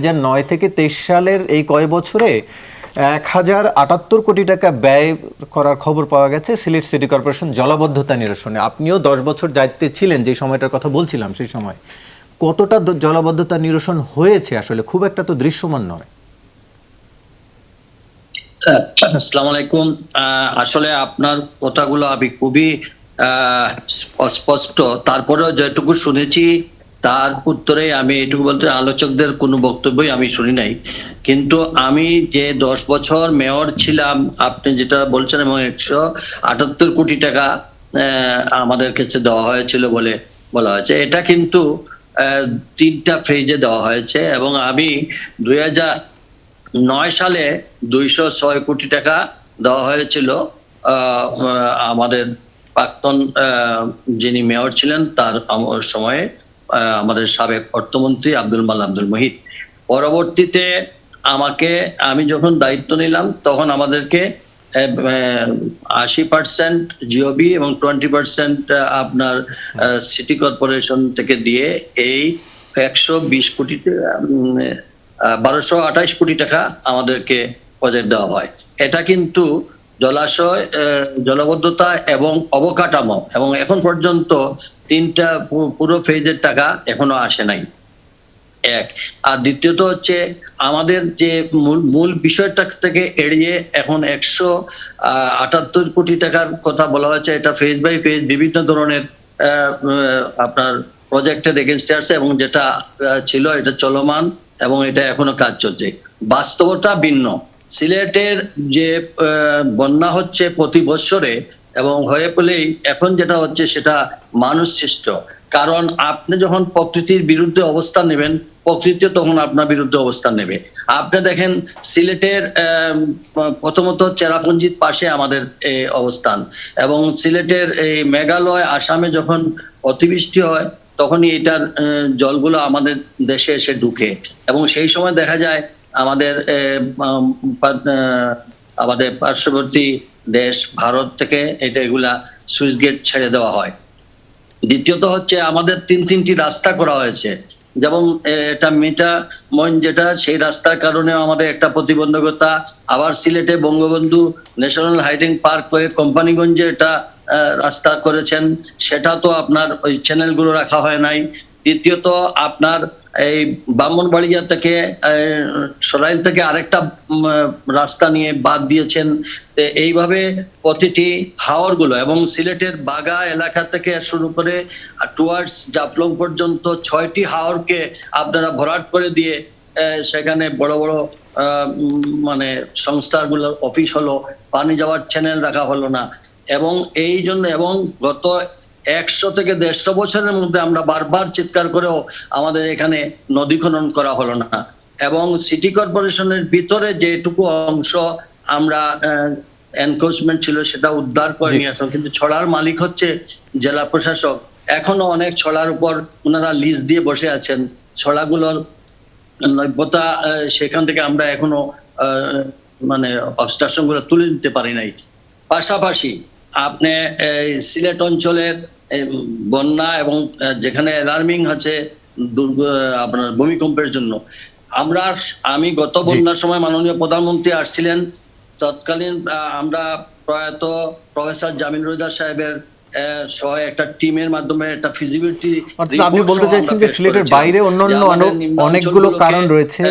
2009 থেকে 23 সালের এই কয় বছরে 1078 কোটি টাকা ব্যয় করার খবর পাওয়া গেছে সিলেট সিটি কর্পোরেশন জলাবদ্ধতা নিরসনে। আপনিও 10 বছর দায়িত্বে ছিলেন, যে সময়টার কথা বলছিলাম সেই সময় কতটা জলাবদ্ধতা নিরসন হয়েছে আসলে খুব একটা তো দৃশ্যমান নয়। আসসালামু আলাইকুম। আসলে আপনার কথাগুলো আমি খুবই অস্পষ্ট, তারপরেও যেটুকু শুনেছি তার উত্তরে আমি এটুকু বলতে, আলোচকদের কোনো বক্তব্যই আমি শুনি নাই, কিন্তু আমি যে 10 বছর মেয়র ছিলাম আপনি যেটা বলছেন, এবং 178 কোটি টাকা আমাদের কাছে দেওয়া হয়েছিল বলে বলা হয়েছে, এটা কিন্তু 3টা ফেজে দেওয়া হয়েছে। এবং আমি 2009 সালে 206 কোটি টাকা দেওয়া হয়েছিল আমাদের প্রাক্তন যিনি মেয়র ছিলেন তার সময়ে, আমাদের সাবেক অর্থমন্ত্রী আব্দুল মুহিত। পরবর্তীতে আমি যখন দায়িত্ব নিলাম তখন আমাদেরকে 80% জিওবি এবং 20% আপনার সিটি কর্পোরেশন থেকে দিয়ে এই 120 কোটি 1228 কোটি টাকা আমাদেরকে প্রজেক্ট দেওয়া হয়। এটা কিন্তু জলাশয়, জলাবদ্ধতা এবং অবকাঠামো, এবং এখন পর্যন্ত 3টা পুরো ফেজের টাকা এখনো আসে নাই। এক আর দ্বিতীয়ত হচ্ছে আমাদের যে মূল বিষয়টা থেকে এড়িয়ে এখন 178 কোটি টাকার কথা বলা হয়েছে। এটা ফেজ বাই ফেজ বিভিন্ন ধরনের আপনার প্রজেক্টের এগেইনস্টে আছে, এবং যেটা ছিল এটা চলমান এবং এটা এখনো কাজ চলছে। বাস্তবতা ভিন্ন। সিলেটের যে বন্যা হচ্ছে প্রতি বছরে এবং হয়ে পড়লেই এখন যেটা হচ্ছে সেটা মানুষ সৃষ্ট। কারণ আপনি যখন প্রকৃতির বিরুদ্ধে অবস্থান নেবেন, প্রকৃতি তখন আপনার বিরুদ্ধে অবস্থান নেবে। আপনি দেখেন সিলেটের প্রথমত চেরাপুঞ্জির পাশে আমাদের অবস্থান, এবং সিলেটের এই মেঘালয় আসামে যখন অতিবৃষ্টি হয় তখনই এটার জলগুলো আমাদের দেশে এসে ঢুকে, এবং সেই সময় দেখা যায় আমাদের পার্শ্ববর্তী দেশ ভারত থেকে এগুলা সুইচ গেট ছেড়ে দেওয়া হয়। দ্বিতীয়ত হচ্ছে আমাদের 3টি রাস্তা করা হয়েছে, যেমন এটা মিঠামইন যেটা, সেই রাস্তার কারণে আমাদের একটা প্রতিবন্ধকতা। আবার সিলেটে বঙ্গবন্ধু ন্যাশনাল হাইডিং পার্ক হয়ে কোম্পানিগঞ্জে এটা রাস্তা করেছেন, সেটা তো আপনার ওই চ্যানেলগুলো রাখা হয় নাই। তৃতীয়ত আপনার এই ব্রাহ্মণবাড়িয়া থেকে সরাইল থেকে আরেকটা রাস্তা নিয়ে বাদ দিয়েছেন। এইভাবে প্রতিটি হাওরগুলো, এবং সিলেটের বাগা এলাকা থেকে শুরু করে টুয়ার্ডস জাফলং পর্যন্ত 6টি হাওরকে আপনারা ভরাট করে দিয়ে সেখানে বড় বড় মানে সংস্থাগুলোর অফিস হলো, পানি যাওয়ার চ্যানেল রাখা হলো না। এবং এই জন্য, এবং গত 100 থেকে 150 বছরের মধ্যে আমরা বারবার চিৎকার করেও আমাদের এখানে নদী খনন করা হলো না। এবং সিটি কর্পোরেশনের ভিতরে যেটুকু অংশ আমরা এনক্রোচমেন্ট ছিল সেটা উদ্ধার করে নিয়ে আসলাম, কিন্তু ছড়ার মালিক হচ্ছে জেলা প্রশাসক। এখনো অনেক ছড়ার উপর ওনারা লিজ দিয়ে বসে আছেন। ছড়াগুলোর নৈবতা সেখান থেকে আমরা এখনো মানে অবস্ট্রাকশন গুলো তুলে দিতে পারি নাই। পাশাপাশি আপনি সিলেট অঞ্চলের বন্যা এবং যেখানে অ্যালার্মিং আছে আপনার ভূমিকম্পের জন্য, আমি গত বন্যার সময় মাননীয় প্রধানমন্ত্রী আসছিলেন, তৎকালীন আমরা প্রয়াত প্রফেসর জামিল রোজা সাহেবের সহ একটা টিমের মাধ্যমে একটা ফিজিবিলিটি। আপনি বলতে চাইছেন যে সিলেটের বাইরে অন্যান্য অনেকগুলো কারণ রয়েছে,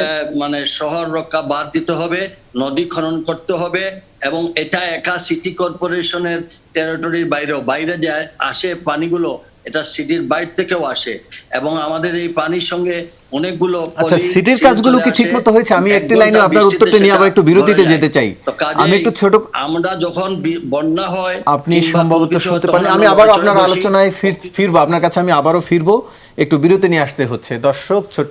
মানে শহর রক্ষা বাদ দিতে হবে, নদী খনন করতে হবে, এবং এটা একা সিটি কর্পোরেশনের টেরিটরির বাইরে যে আসে পানিগুলো, এটা সিটির বাইরে থেকেও আসে, এবং আমাদের এই পানির সঙ্গে অনেকগুলো। আচ্ছা, সিটির কাজগুলো কি ঠিকমতো হয়েছে? আমি একটি লাইনে আপনার উত্তরটা নিয়ে আবার একটু বিরতিতে যেতে চাই। আমি একটু ছোট, আমরা যখন বন্যা হয় আপনি সম্ভবত শুনতে পারেন, আমি আবারও আপনার আলোচনায় ফিরবো, আপনার কাছে আমি আবারও ফিরবো, একটু বিরতি নিয়ে আসতে হচ্ছে। দর্শক, ছোট